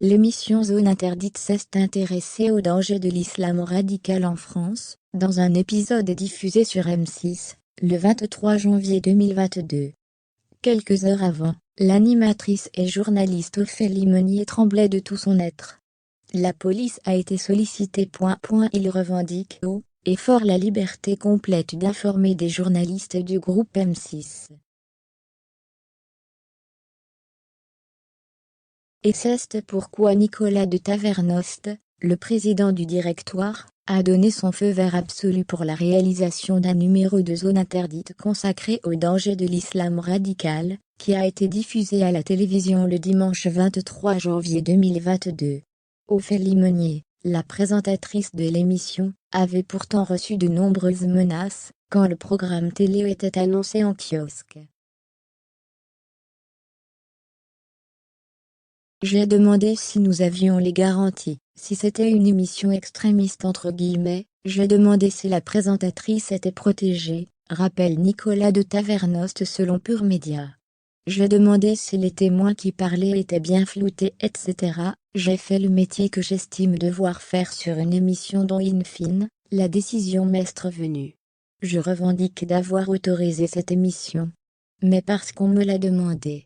l'émission Zone Interdite s'est intéressée aux dangers de l'islam radical en France, dans un épisode diffusé sur M6, le 23 janvier 2022. Quelques heures avant, l'animatrice et journaliste Ophélie Meunier tremblait de tout son être. La police a été sollicitée. Il revendique haut et fort la liberté complète d'informer des journalistes du groupe M6. Et c'est pourquoi Nicolas de Tavernost, le président du directoire, a donné son feu vert absolu pour la réalisation d'un numéro de Zone Interdite consacré aux dangers de l'islam radical, qui a été diffusé à la télévision le dimanche 23 janvier 2022. Ophélie Meunier, la présentatrice de l'émission, avait pourtant reçu de nombreuses menaces, quand le programme télé était annoncé en kiosque. J'ai demandé si nous avions les garanties, si c'était une émission extrémiste entre guillemets, j'ai demandé si la présentatrice était protégée, rappelle Nicolas de Tavernost selon Pure Média. J'ai demandé si les témoins qui parlaient étaient bien floutés etc. J'ai fait le métier que j'estime devoir faire sur une émission dont in fine, la décision m'est revenue. Je revendique d'avoir autorisé cette émission. Mais parce qu'on me l'a demandé.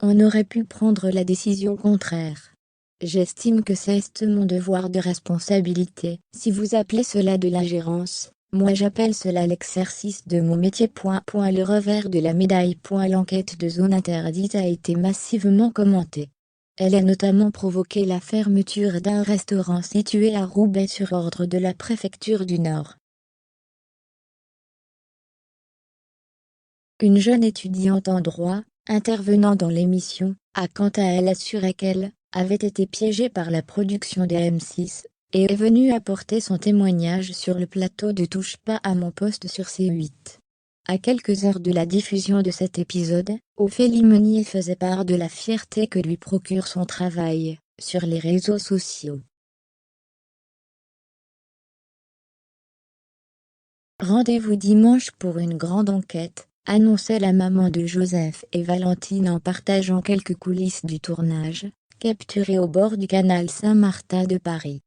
On aurait pu prendre la décision contraire. J'estime que c'est mon devoir de responsabilité. Si vous appelez cela de l'ingérence, moi j'appelle cela l'exercice de mon métier. Le revers de la médaille. L'enquête de Zone Interdite a été massivement commentée. Elle a notamment provoqué la fermeture d'un restaurant situé à Roubaix sur ordre de la préfecture du Nord. Une jeune étudiante en droit, intervenant dans l'émission, a quant à elle assuré qu'elle avait été piégée par la production de M6, et est venue apporter son témoignage sur le plateau de Touche pas à mon poste sur C8. À quelques heures de la diffusion de cet épisode, Ophélie Meunier faisait part de la fierté que lui procure son travail, sur les réseaux sociaux. Rendez-vous dimanche pour une grande enquête, annonçait la maman de Joseph et Valentine en partageant quelques coulisses du tournage, capturées au bord du canal Saint-Martin de Paris.